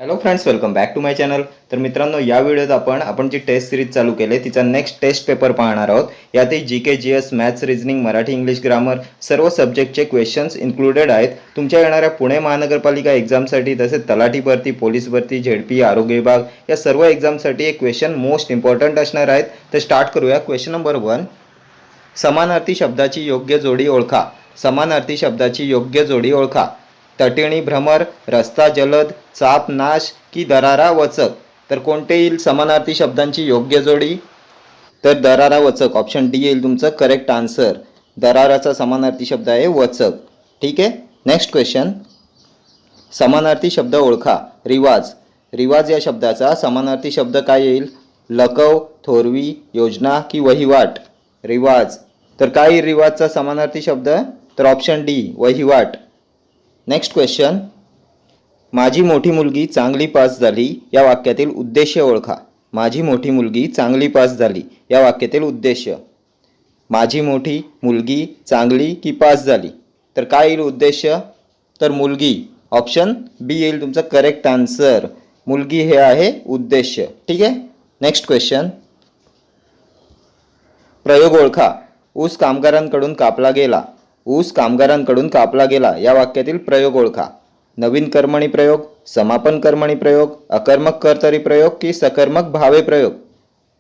Hello friends, welcome back to my channel. तर मित्रांनो, या व्हिडिओत आपण जी टेस्ट सिरीज चालू केली तिचा नेक्स्ट टेस्ट पेपर पाहणार आहोत. यातही GK, GS, maths, reasoning, Marathi, English, grammar सर्व सब्जेक्टचे क्वेश्चन्स इन्क्लुडेड आहेत. तुमच्या येणाऱ्या पुणे महानगरपालिका एक्झामसाठी, तसेच तलाठी भरती, पोलीस भरती, झेडपी, आरोग्य विभाग या सर्व एक्झामसाठी एक क्वेश्चन मोस्ट इम्पॉर्टंट असणार आहेत. तर स्टार्ट करूया. क्वेश्चन नंबर 1, समानार्थी शब्दाची योग्य जोडी ओळखा. समानार्थी शब्दाची योग्य जोडी ओळखा. तटिणी भ्रमर, रस्ता जलद, चाप नाश की दरारा वचक. तर कोणते येईल समानार्थी शब्दांची योग्य जोडी? तर दरारा वचक, ऑप्शन डी येईल तुमचं करेक्ट आन्सर. दराराचा समानार्थी शब्द आहे वचक. ठीक आहे. नेक्स्ट क्वेश्चन, समानार्थी शब्द ओळखा. रिवाज. रिवाज या शब्दाचा समानार्थी शब्द काय येईल? लकव, थोरवी, योजना की वहिवाट. रिवाज. तर काय येईल रिवाजचा समानार्थी शब्द? तर ऑप्शन डी वहिवाट. नेक्स्ट क्वेश्चन, माझी मोठी मुलगी चांगली पास झाली या वाक्यातील उद्देश ओळखा. माझी मोठी मुलगी चांगली पास झाली या वाक्यातील उद्देश. माझी मोठी मुलगी चांगली की पास झाली. तर काय येईल उद्देश? तर मुलगी. ऑप्शन बी येईल तुमचा करेक्ट आन्सर. मुलगी हे आहे उद्देश. ठीक आहे. नेक्स्ट क्वेश्चन, प्रयोग ओळखा. ऊस कामगारांकडून कापला गेला. ऊस कामगारांकडून कापला गेला या वाक्यातील प्रयोग ओळखा. नवीन कर्मणी प्रयोग, समापन कर्मणी प्रयोग, अकर्मक कर्तरी प्रयोग की सकर्मक भावे प्रयोग.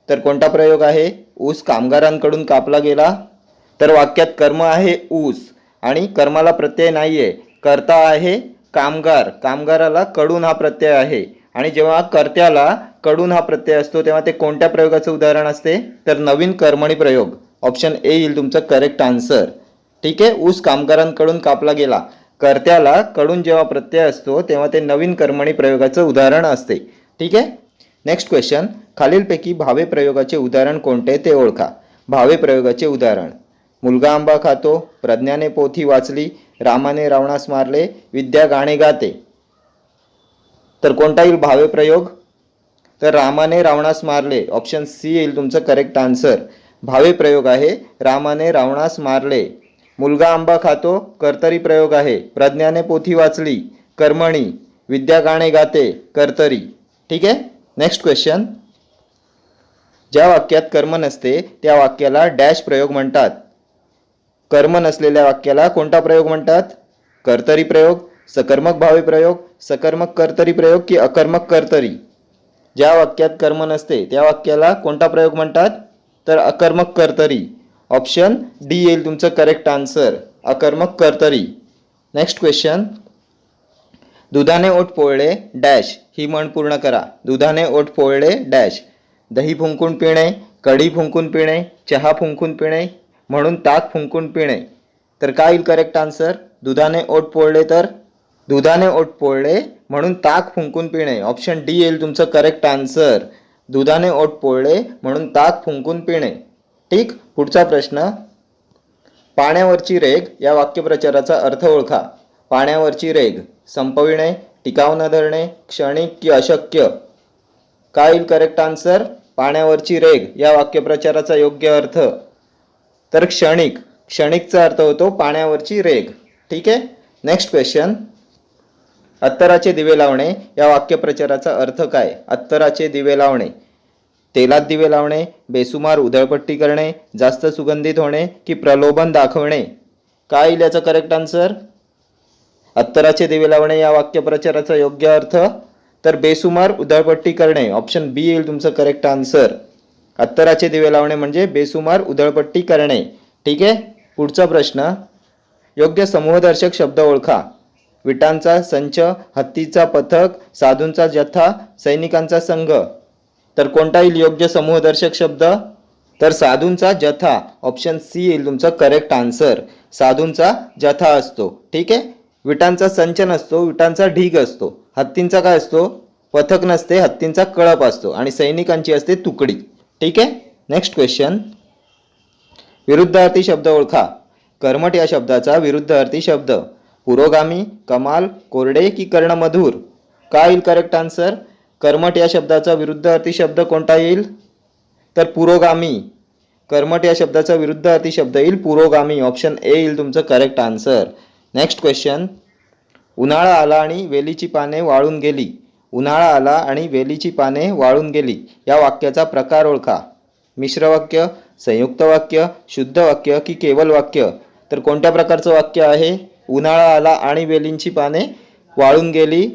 तर कोणता प्रयोग आहे? ऊस कामगारांकडून कापला गेला. तर वाक्यात कर्म आहे ऊस आणि कर्माला प्रत्यय नाही आहे. कर्ता आहे कामगार. कामगाराला कडून हा प्रत्यय आहे आणि जेव्हा कर्त्याला कडून हा प्रत्यय असतो तेव्हा ते कोणत्या प्रयोगाचं उदाहरण असते? तर नवीन कर्मणी प्रयोग. ऑप्शन ए येईल तुमचं करेक्ट आन्सर. ठीक आहे. ऊस कामगारांकडून कापला गेला. कर्त्याला कडून जेव्हा प्रत्यय असतो तेव्हा ते नवीन कर्मणी प्रयोगाचं उदाहरण असते. ठीक आहे. नेक्स्ट क्वेश्चन, खालीलपैकी भावे प्रयोगाचे उदाहरण कोणते ते ओळखा. भावे प्रयोगाचे उदाहरण, मुलगा आंबा खातो, प्रज्ञाने पोथी वाचली, रामाने रावणास मारले, विद्या गाणे गाते. तर कोणता येईल भावे प्रयोग? तर रामाने रावणास मारले. ऑप्शन सी येईल तुमचं करेक्ट आन्सर. भावे प्रयोग आहे रामाने रावणास मारले. मुलगा आंबा खातो कर्तरी प्रयोग आहे प्रज्ञाने पोथी वाचली कर्मणी, विद्या गाणे गाते कर्तरी. ठीक आहे. नेक्स्ट क्वेश्चन, ज्या वाक्यात कर्म नसते त्या वाक्याला डॅश प्रयोग म्हणतात. कर्म नसलेल्या वाक्याला कोणता प्रयोग म्हणतात? कर्तरी प्रयोग, सकर्मक भावे प्रयोग, सकर्मक कर्तरी प्रयोग की अकर्मक कर्तरी. ज्या वाक्यात कर्म नसते त्या वाक्याला कोणता प्रयोग म्हणतात? तर अकर्मक कर्तरी. ऑप्शन डी येईल तुमचं करेक्ट आन्सर. अकर्मक कर्तरी. नेक्स्ट क्वेश्चन, दुधाने ओठ पोळले डॅश ही म्हण पूर्ण करा. दुधाने ओठ पोळले डॅश. दही फुंकून पिणे, कढी फुंकून पिणे, चहा फुंकून पिणे, म्हणून ताक फुंकून पिणे. तर काय येईल करेक्ट आन्सर? दुधाने ओठ पोळले तर दुधाने ओठ पोळले म्हणून ताक फुंकून पिणे. ऑप्शन डी येईल तुमचं करेक्ट आन्सर. दुधाने ओठ पोळले म्हणून ताक फुंकून पिणे. ठीक. पुढचा प्रश्न, पाण्यावरची रेघ या वाक्यप्रचाराचा अर्थ ओळखा. पाण्यावरची रेघ, संपविणे, टिकाव न धरणे, क्षणिक की अशक्य. काय येईल करेक्ट आन्सर? पाण्यावरची रेघ या वाक्यप्रचाराचा योग्य अर्थ तर क्षणिक. क्षणिकचा अर्थ होतो पाण्यावरची रेघ. ठीक आहे. नेक्स्ट क्वेश्चन, अत्तराचे दिवे लावणे या वाक्यप्रचाराचा अर्थ काय? अत्तराचे दिवे लावणे, तेलात दिवे लावणे, बेसुमार उधळपट्टी करणे, जास्त सुगंधित होणे की प्रलोभन दाखवणे. काय येईल याचा करेक्ट आन्सर? अत्तराचे दिवे लावणे या वाक्यप्रचाराचा योग्य अर्थ तर बेसुमार उधळपट्टी करणे. ऑप्शन बी येईल तुमचं करेक्ट आन्सर. अत्तराचे दिवे लावणे म्हणजे बेसुमार उधळपट्टी करणे. ठीक आहे. पुढचा प्रश्न, योग्य समूहदर्शक शब्द ओळखा. विटांचा संच, हत्तीचा पथक, साधूंचा जथा, सैनिकांचा संघ. तर कोणता येईल योग्य समूहदर्शक शब्द? तर साधूंचा जथा. ऑप्शन सी येईल तुमचा करेक्ट आन्सर. साधूंचा जथा असतो. ठीक आहे. विटांचा संच नसतो, विटांचा ढीग असतो. हत्तींचा काय असतो? पथक नसते, हत्तींचा कळप असतो आणि सैनिकांची असते तुकडी. ठीक आहे. नेक्स्ट क्वेश्चन, विरुद्धार्थी शब्द ओळखा. कर्मठ या शब्दाचा विरुद्धार्थी शब्द, पुरोगामी, कमाल, कोरडे की कर्णमधुर. काय येईल करेक्ट आन्सर? कर्मठ या शब्दाचा विरुद्धार्थी शब्द कोणता येईल? तर पुरोगामी. कर्मठ या शब्दाचा विरुद्धार्थी शब्द येईल पुरोगामी. ऑप्शन ए येईल तुमचं करेक्ट आन्सर. नेक्स्ट क्वेश्चन, उन्हाळा आला आणि वेलीची पाने वाळून गेली. उन्हाळा आला आणि वेलीची पाने वाळून गेली या वाक्याचा प्रकार ओळखा. मिश्र वाक्य, संयुक्त वाक्य, शुद्ध वाक्य की केवल वाक्य. तर कोणत्या प्रकारचं वाक्य आहे? उन्हाळा आला आणि वेलींची पाने वाळून गेली.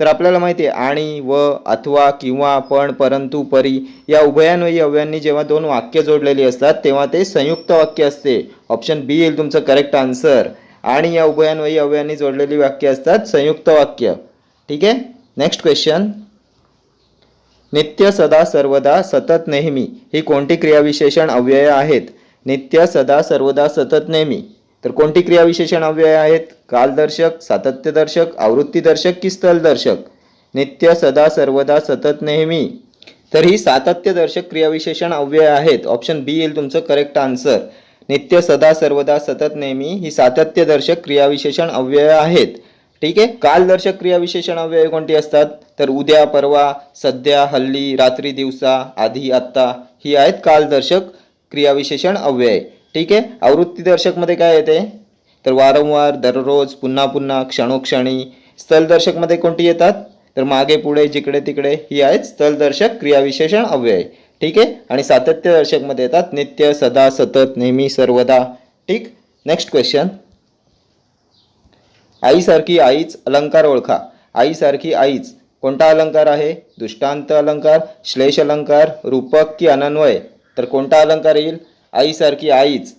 तर आपल्याला माहिती आहे आणि, व, अथवा, किंवा, पण, परंतु, परी या उभयान्वयी अव्ययांनी जेव्हा दोन वाक्य जोडलेली असतात तेव्हा ते संयुक्त वाक्य असते. ऑप्शन बी येईल तुमचं करेक्ट आन्सर. आणि या उभयान्वयी अव्ययांनी जोडलेली वाक्य असतात संयुक्त वाक्य. ठीक आहे. Next question. नित्य, सदा, सर्वदा, सतत, नेहमी ही कोणती क्रियाविशेषण अव्यय आहेत? नित्य, सदा, सर्वदा, सतत, नेहमी. तर कोणती क्रियाविशेषण अव्यय आहेत? कालदर्शक, सातत्यदर्शक, आवृत्तीदर्शक की स्थलदर्शक? नित्य, सदा, सर्वदा, सतत, नेहमी. तर ही सातत्यदर्शक क्रियाविशेषण अव्यय आहेत. ऑप्शन बी येईल तुमचं करेक्ट आन्सर. नित्य, सदा, सर्वदा, सतत, नेहमी ही सातत्यदर्शक क्रियाविशेषण अव्यय आहेत. ठीक आहे. कालदर्शक क्रियाविशेषण अव्यय कोणती असतात? तर उद्या, परवा, सध्या, हल्ली, रात्री, दिवसा, आधी, आत्ता ही आहेत कालदर्शक क्रियाविशेषण अव्यय. ठीक आहे. आवृत्तीदर्शक मध्ये काय येते? तर वारंवार, दररोज, पुन्हा पुन्हा, क्षणोक्षणी. स्थलदर्शक मध्ये कोणती येतात? तर मागे, पुढे, जिकडे, तिकडे ही आहेत स्थलदर्शक क्रियाविशेषण अव्यय. ठीक आहे. आणि सातत्यदर्शक मध्ये येतात नित्य, सदा, सतत, नेहमी, सर्वदा. ठीक. Next question. आईसारखी आईच अलंकार ओळखा. आईसारखी आईच कोणता अलंकार आहे? दृष्टांत अलंकार, श्लेष अलंकार, रूपक की अनन्वय? तर कोणता अलंकार येईल? आईसारखी आईच.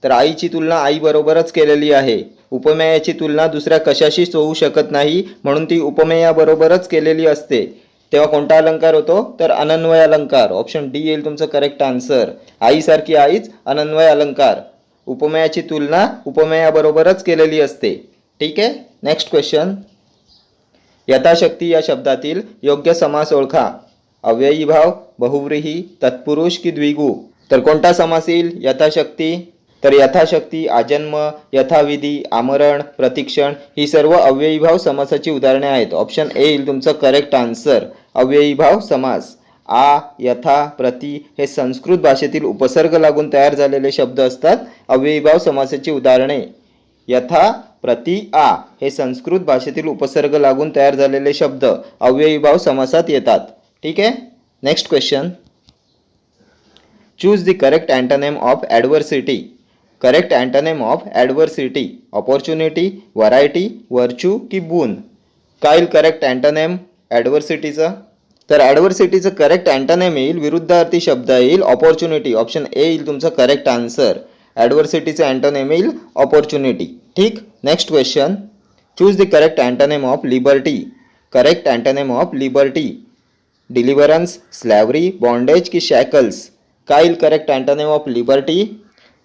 तर आईची तुलना आईबरोबरच केलेली आहे. उपमेयाची तुलना दुसऱ्या कशाशीच होऊ शकत नाही म्हणून ती उपमेयाबरोबरच केलेली असते. तेव्हा कोणता अलंकार होतो? तर अनन्वय अलंकार. ऑप्शन डी येईल तुमचं करेक्ट आन्सर. आईसारखी आईच अनन्वय अलंकार. उपमेयाची तुलना उपमेयाबरोबरच केलेली असते. ठीक आहे. Next question. यथाशक्ती या शब्दातील योग्य समास ओळखा. अव्ययी भाव, बहुव्रीही, तत्पुरुष की द्विगु? तर कोणता समास येईल? यथाशक्ती. तर यथाशक्ती, आजन्म, यथाविधी, आमरण, प्रतीक्षण ही सर्व अव्ययी भाव समासाची उदाहरणे आहेत. ऑप्शन ए येईल तुमचं करेक्ट आन्सर. अव्ययी भाव समास. आ, यथा, प्रति हे संस्कृत भाषेतील उपसर्ग लागून तयार झालेले शब्द असतात. अव्ययी भाव समासाची उदाहरणे. यथा, प्रति, आ हे संस्कृत भाषेतील उपसर्ग लागून तयार झालेले शब्द अव्ययी भाव समासात येतात. ठीक आहे. Next question. Choose the correct antonym of adversity. Correct antonym of adversity. Opportunity, variety, virtue की बून? काय येईल करेक्ट अँटोनिम ॲडव्हर्सिटीचं? तर ॲडव्हर्सिटीचं करेक्ट अँटोनिम येईल विरुद्धार्थी शब्द येईल ऑपॉर्च्युनिटी. ऑप्शन ए येईल तुमचं करेक्ट आन्सर. ॲडव्हर्सिटीचं अँटोनिम येईल ऑपॉर्च्युनिटी. ठीक. Next question. Choose the correct antonym of liberty. Correct antonym of liberty. Deliverance, slavery, bondage की शॅकल्स? काय येईल करेक्ट अँटोनिम ऑफ लिबर्टी?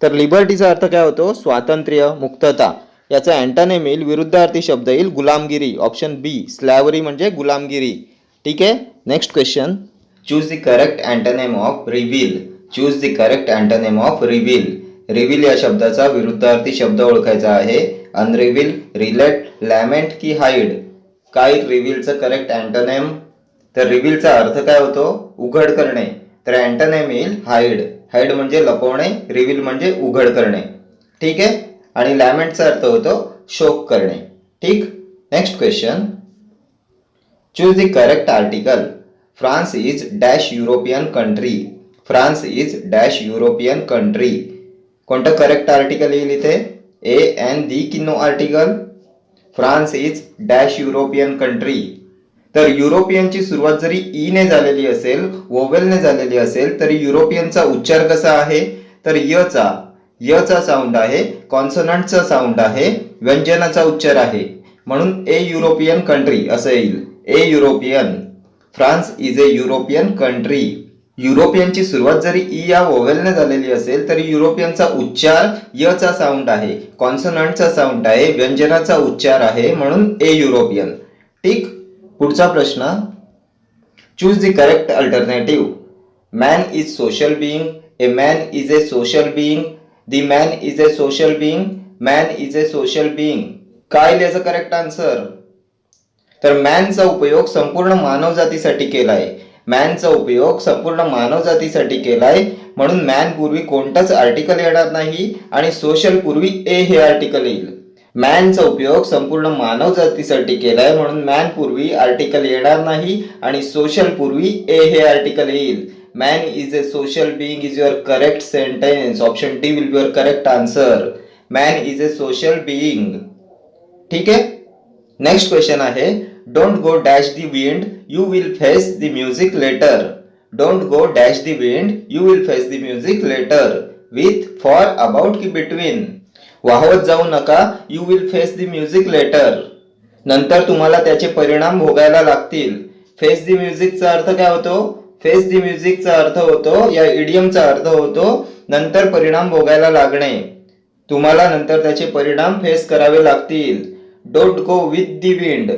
तर लिबर्टीचा अर्थ काय होतो? स्वातंत्र्य, मुक्तता. याचा अँटोनिम येईल विरुद्धार्थी शब्द येईल गुलामगिरी. ऑप्शन बी, स्लॅव्हरी म्हणजे गुलामगिरी. ठीक आहे. Next question. Choose the correct antonym of reveal. Choose the correct antonym of reveal. Reveal या शब्दाचा विरुद्धार्थी शब्द ओळखायचा आहे. अनरिव्हील, रिलेट, लॅमेंट की हाईड? काय रिव्हीलचं करेक्ट अँटोनिम? तर रिव्हीलचा अर्थ काय होतो? उघड करणे. तर अँटोनिम येईल हाईड. हाईड म्हणजे लपवणे, रिव्हील म्हणजे उघड करणे. ठीक आहे. आणि लॅमेंटचा अर्थ होतो शोक करणे. ठीक. Next question. Choose the correct article. France is dash European country. France is dash European country. कोणतं करेक्ट आर्टिकल येईल इथे? ए, एन, दी की no article? France is dash European country. तर युरोपियनची सुरुवात जरी ई ने झालेली असेल, वोवेलने झालेली असेल, तरी युरोपियनचा उच्चार कसा आहे? तर यचा साऊंड आहे, कॉन्सोनंटचा साऊंड आहे, व्यंजनाचा उच्चार आहे. म्हणून ए युरोपियन कंट्री असं येईल. A European. France is a European country. युरोपियनची सुरुवात जरी ई या वोवेलने झालेली असेल तरी युरोपियनचा उच्चार यचा साऊंड आहे, कॉन्सोनंटचा साऊंड आहे, व्यंजनाचा उच्चार आहे, म्हणून ए युरोपियन. ठीक. पुढचा प्रश्न. Choose the correct alternative. Man is social being. A man is a social being. The man is a social being. Man is a social being. काय याचं करेक्ट आन्सर? तर मॅनचा उपयोग संपूर्ण मानवजातीसाठी केलाय. मॅनचा उपयोग संपूर्ण मानवजातीसाठी केलाय म्हणून मॅन पूर्वी कोणताच आर्टिकल येणार नाही आणि सोशल पूर्वी ए हे आर्टिकल येईल. मॅनचा उपयोग संपूर्ण मानव जातीसाठी केलाय म्हणून मॅन पूर्वी आर्टिकल येणार नाही आणि सोशल पूर्वी ए हे आर्टिकल येईल. Man is a social being is your correct sentence. Option D will be your correct answer. Man is a social being. ठीक आहे. नेक्स्ट क्वेश्चन आहे, don't go dash the wind you will face the music later. Don't go dash the wind you will face the music later. With, for, about की between. वाहवत जाऊ नका, you will face the music later. नंतर तुम्हाला त्याचे परिणाम भोगायला लागतील. फेस द म्युझिकचा अर्थ काय होतो? फेस द म्युझिकचा अर्थ होतो, या इडियमचा अर्थ होतो नंतर परिणाम भोगायला लागणे. तुम्हाला नंतर त्याचे परिणाम फेस करावे लागतील. Don't go with the wind.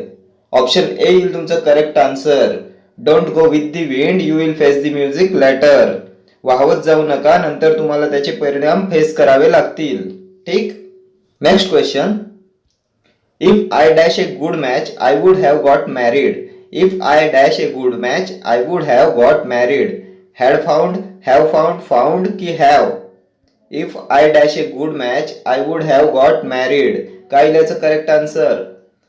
Option A येईल तुमचं correct answer. Don't go with the wind you will face the music later. वाहवत जाऊ नका, नंतर तुम्हाला त्याचे परिणाम फेस करावे लागतील. ठीक. Next question, if I dash a good match I would have got married. If I dash a good match I would have got married. Had found, have found, found की have. If I dash a good match I would have got married. काय याचं correct answer?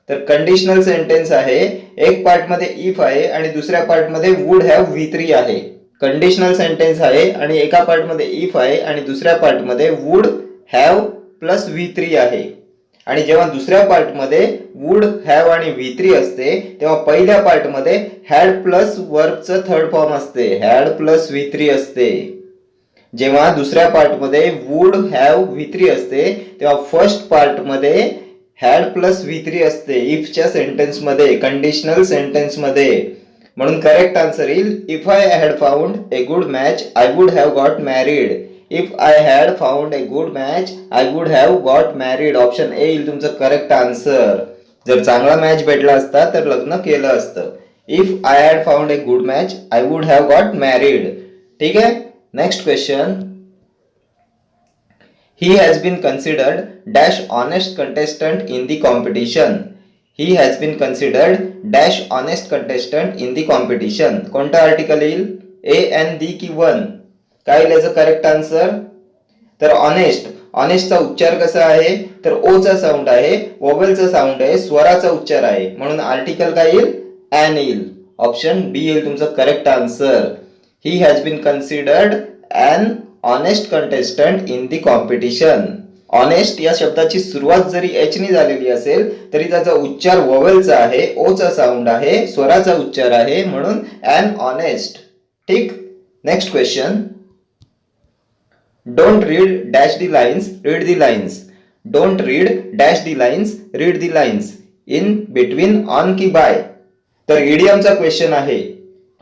तर conditional sentence आहे. एक part मध्ये if आहे आणि दुसऱ्या पार्ट मध्ये वुड हॅव V3 आहे. कंडिशनल सेंटेन्स आहे आणि एका पार्ट मध्ये इफ आहे आणि दुसऱ्या पार्ट मध्ये वुड हॅव प्लस V3 आहे. आणि जेव्हा दुसऱ्या पार्ट मध्ये वुड हॅव आणि V3 असते तेव्हा पहिल्या पार्ट मध्ये हॅड प्लस वर्बचं थर्ड फॉर्म असते. हॅड प्लस V3 असते. जेव्हा दुसऱ्या पार्ट मध्ये वुड हॅव V3 असते तेव्हा फर्स्ट पार्ट मध्ये हॅड प्लस V3 असते इफच्या सेंटेन्स मध्ये, कंडिशनल सेंटेन्स मध्ये. म्हणून करेक्ट आन्सर येईल, if I had found a good match I would have got married. If I had found a good match I would have got married. Option A येईल तुमचं correct answer. जर चांगला match भेटला असता तर लग्न केलं असतं. If I had found a good match I would have got married. ठीक आहे. Next question, he has been considered dash honest contestant in the competition. He has been considered dash honest contestant in the competition. कोणतं article येईल? ए an the की one. काय येईल याचं correct answer? तर honest. ऑनेस्टचा उच्चार कसा आहे? तर ओ चा साऊंड आहे, वोवेलचा साऊंड आहे, स्वराचा उच्चार आहे म्हणून आर्टिकल काय येईल? एन येईल. ऑप्शन बी येईल तुमचं correct answer. He has been considered an honest contestant in the competition. Honest या शब्दाची सुरुवात जरी एच नी झालेली असेल तरी त्याचा उच्चार वोवेलचा आहे, ओ चा साऊंड आहे, स्वराचा उच्चार आहे म्हणून एन ऑनेस्ट. ठीक. Next question, don't read dash the lines read the lines. Don't read dash the lines read the lines. In between, on की बाय. तर इडियमचा क्वेश्चन आहे.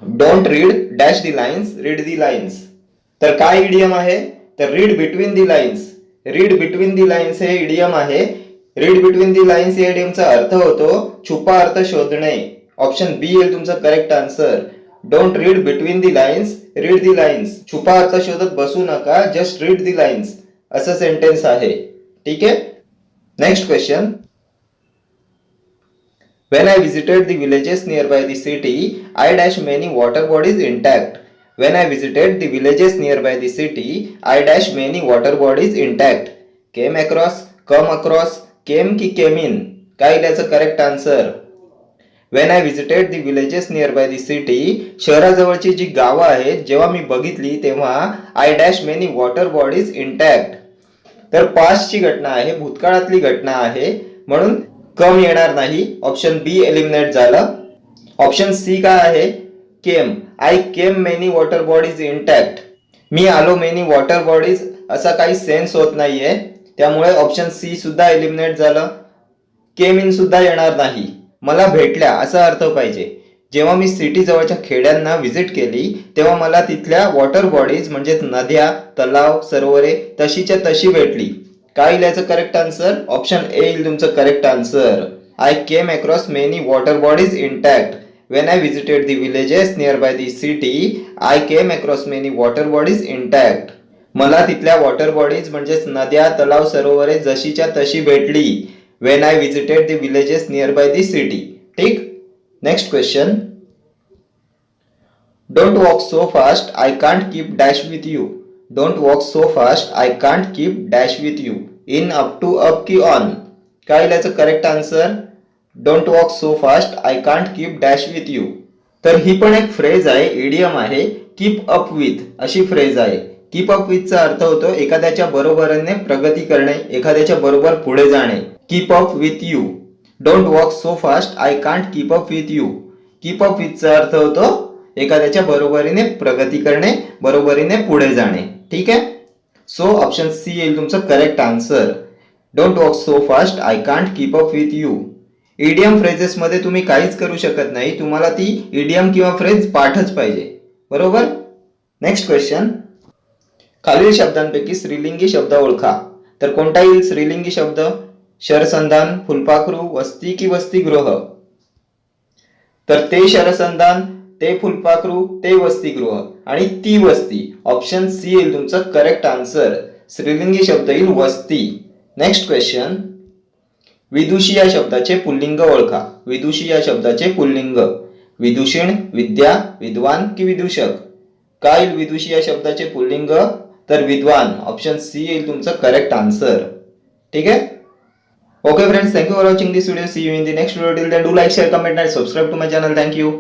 Don't read dash the lines read the lines. तर काय idiom आहे? तर read between the lines. Read between the lines हे idiom आहे. Read between the lines या इडियमचा अर्थ होतो छुपा अर्थ शोधणे. ऑप्शन बी येईल तुमचं correct answer. Don't read between the lines read the lines. छुपा अर्थ शोधत बसू नका, जस्ट रीड दी लाईन्स असं सेंटेन्स आहे. ठीक आहे. Next question, when I visited the villages nearby the city I dash many water bodies intact. When I visited the villages nearby the city, I dash many water bodies intact. Came across, come across, came की came in. काय याचं correct answer? When I visited the villages nearby the city, शहराजवळची जी गावं आहेत जेव्हा मी बघितली तेव्हा I dash many water bodies intact. तर पास्टची घटना आहे, भूतकाळातली घटना आहे म्हणून कम येणार नाही. ऑप्शन बी एलिमिनेट झालं. ऑप्शन सी काय आहे? Came. I came many water bodies intact. मी आलो मेनी वॉटर बॉडीज असा काही सेन्स होत नाहीये त्यामुळे ऑप्शन सी सुद्धा एलिमिनेट झालं. केम इन सुद्धा येणार नाही. मला भेटल्या असा अर्थ पाहिजे. जेव्हा मी सिटी जवळच्या खेड्यांना व्हिजिट केली तेव्हा मला तिथल्या वॉटर बॉडीज म्हणजे नद्या, तलाव, सरोवरे तशीच्या तशी भेटली. काय याचं करेक्ट आन्सर? ऑप्शन ए येईल तुमचं correct answer. I came across many water bodies intact. When I visited the villages nearby the city, I came across many water bodies intact. मला तिथल्या वॉटर बॉडीज म्हणजेच नद्या, तलाव, सरोवरे जशीच्या तशी भेटली. When I visited the villages nearby the city. ठीक. Next question, don't walk so fast I can't keep dash with you. Don't walk so fast I can't keep dash with you. In, up to, up की on. काय येईल याचं correct answer? Don't walk so fast, I can't keep dash with you. तर ही पण एक phrase आहे, idiom आहे. कीप अप विथ अशी फ्रेज आहे. कीप अप विथचा अर्थ होतो एखाद्याच्या बरोबरीने प्रगती करणे, एखाद्याच्या बरोबर पुढे जाणे. Keep up with you. Don't walk so fast, I can't keep up with you. Keep up विथचा अर्थ होतो एखाद्याच्या बरोबरीने प्रगती करणे, बरोबरीने पुढे जाणे. ठीक आहे. सो ऑप्शन सी येईल तुमचं correct answer. Don't walk so fast, I can't keep up with you. Idiom phrases मध्ये तुम्ही काहीच करू शकत नाही, तुम्हाला ती इडियम किंवा फ्रेज पाठच पाहिजे. बरोबर. Next question. खालील शब्दांपैकी स्त्रीलिंगी शब्द ओळखा. तर कोणता येईल स्त्रीलिंगी शब्द? शरसंधान, फुलपाखरू, वस्ती की वसतिगृह? तर ते शरसंधान, ते फुलपाखरू, ते वसतिगृह आणि ती वस्ती. ऑप्शन सी येईल तुमचं करेक्ट आन्सर. स्त्रीलिंगी शब्द येईल वस्ती. Next question. विदुषी या शब्दाचे पुल्लिंग ओळखा. विदुषी या शब्दाचे पुल्लिंग. विदुषिण, विद्या, विद्वान की विदूषक? काय येईल विदुषी या शब्दाचे पुल्लिंग? तर विद्वान. ऑप्शन सी येईल तुमचं करेक्ट आन्सर. ठीक आहे. Okay friends, thank you for watching this video. See you in the next video. Till then, do like, share, comment and subscribe to my channel. Thank you.